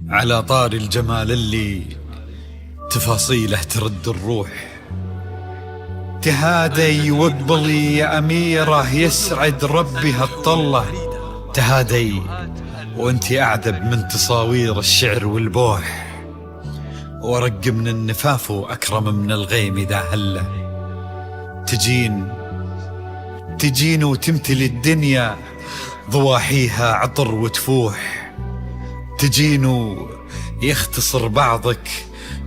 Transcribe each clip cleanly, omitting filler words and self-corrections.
على طار الجمال اللي تفاصيله ترد الروح، تهادي واقبلي يا أميرة يسعد ربي هالطلة. تهادي وانتي أعذب من تصاوير الشعر والبوح، ورق من النفاف وأكرم من الغيم إذا هله. تجين وتمتلي الدنيا ضواحيها عطر وتفوح، تجين يختصر بعضك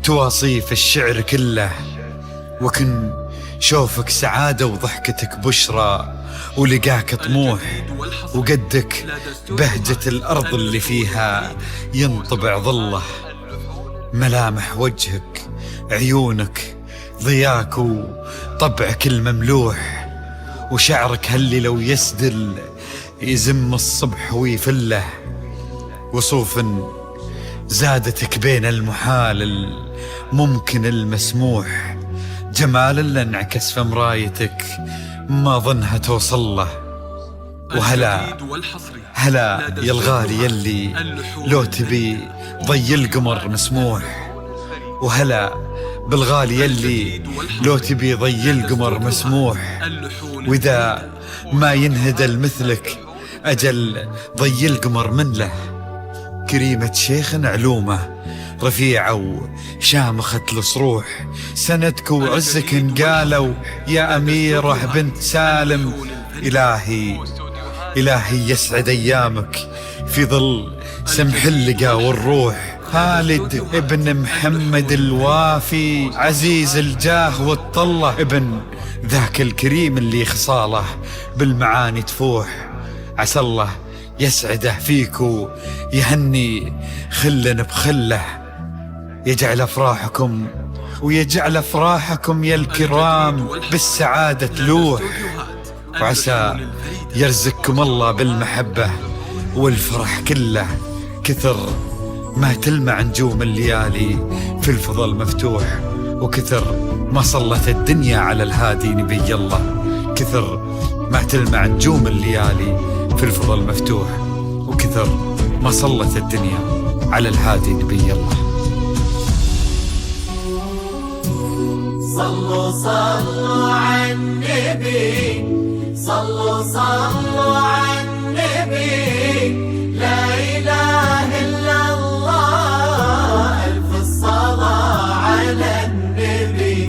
تواصيف الشعر كله، وكن شوفك سعادة وضحكتك بشرى ولقاك طموح، وقدك بهجة الأرض اللي فيها ينطبع ظله. ملامح وجهك عيونك ضياك وطبعك المملوح، وشعرك هاللي لو يسدل يزم الصبح ويفله. وصوف زادتك بين المحال الممكن المسموح، جمال اللي انعكس في مرايتك ما ظنها توصل له. وهلا يا الغالي يلي لو تبي ضي القمر مسموح، وهلا بالغالي يلي لو تبي ضي القمر مسموح، وإذا ما ينهدل مثلك أجل ضي القمر من له. كريمة شيخ علومه رفيعة وشامخة الصروح، سندك وعزك انقالوا يا أميرة بنت سالم. إلهي يسعد أيامك في ظل سمح اللقا والروح. خالد ابن محمد الوافي عزيز الجاه والطلة، ابن ذاك الكريم اللي خصاله بالمعاني تفوح. عسى الله يسعده فيك ويهني خلا بخله، يجعل أفراحكم يا الكرام بالسعادة تلوح. وعسى يرزقكم الله بالمحبة والفرح كله، كثر ما تلمع نجوم الليالي في الفضل مفتوح، وكثر ما صلت الدنيا على الهادي نبي الله. كثر ما تلمع نجوم الليالي في الفضل مفتوح، وكثر ما صلت الدنيا على الهادي نبي الله. صلوا على النبي، صلوا على النبي، لا إله إلا الله، ألف الصلاة على النبي.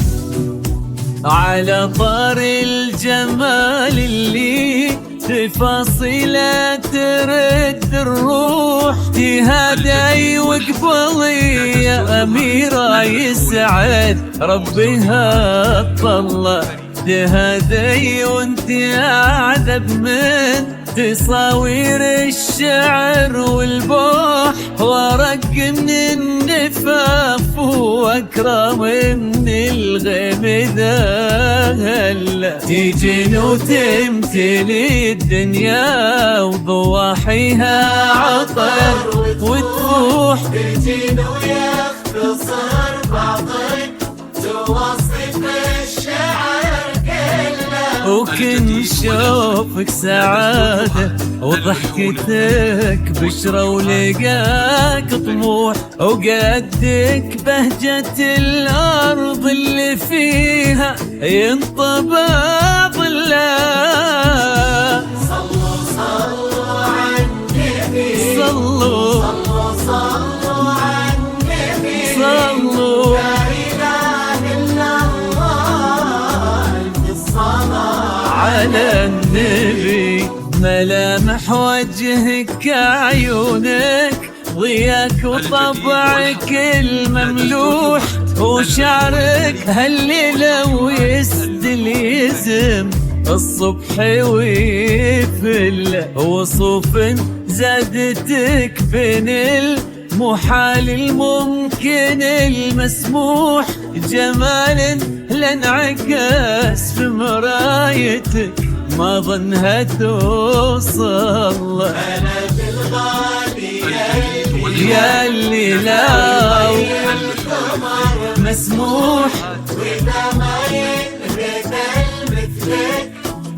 على طار الجمال اللي تفاصيله ترد الروح، تهادي وقبلي يا أميرة يسعد ربي هالطلة. تهادي وانت أعذب من تصاوير الشعر والبوح، ورق من النفاف واكرم من الغيم ذا هلا. تجين وتمتلي الدنيا وضواحيها عطر وتفوح، تجين ويختصر بعضك توصف الشعر كله، وكن شوفك سعادة وضحكتك بشرى ولقاك طموح، وقدك بهجة الأرض اللي فيها ينطبع ظله. صلوا على النبي، صلوا على النبي، صلوا لا إله إلا الله، ألف الصلاة على النبي. ملامح وجهك عيونك ضياك وطبعك المملوح، وشعرك هاللي لو يسدل يزم الصبح ويفل. وصوف زادتك بين المحال الممكن المسموح، جمال لانعكس في مرايتك ما ظنها توصل. أنا بالغالي يا اللي لو مسموح، وإذا ما ينرد مثلك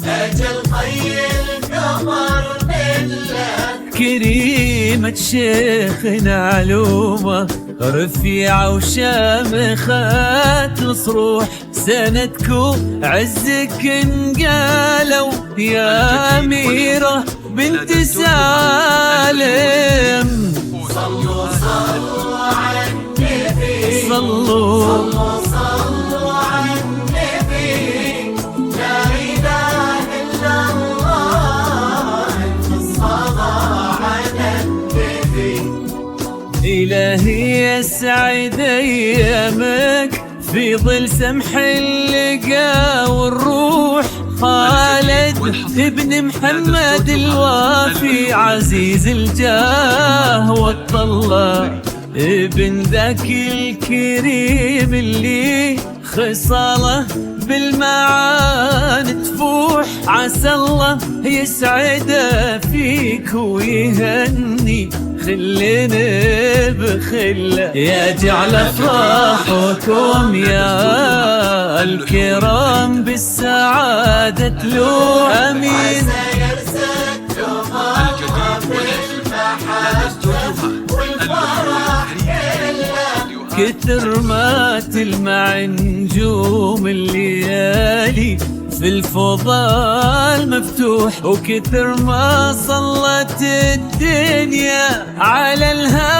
أجل طي القمر بالله. كريم خيمة شيخنا علومة رفيعة وشامخات الصروح، سندكو عزك انقالوا يا أميرة بنت سالم. صلوا صلوا على النبي، صلوا صلوا على النبي، لا إله إلا الله أنت الصلاة على النبي. إلهي يسعد أيامك في ظل سمح اللقا والروح، خالد ابن محمد الوافي عزيز الجاه والطلة، ابن ذاك الكريم اللي خصاله بالمعاني تفوح، عسى الله يسعده فيك ويهني خلنا بخله، يا جعل افراحكم يا الكرام بالسعادة تلوح. امين. سيرزقكم الله بالمحبة والفرح كله، كثر ما تلمع نجوم الليالي في الفضاء المفتوح، وكثر ما صلت الدنيا على الهادي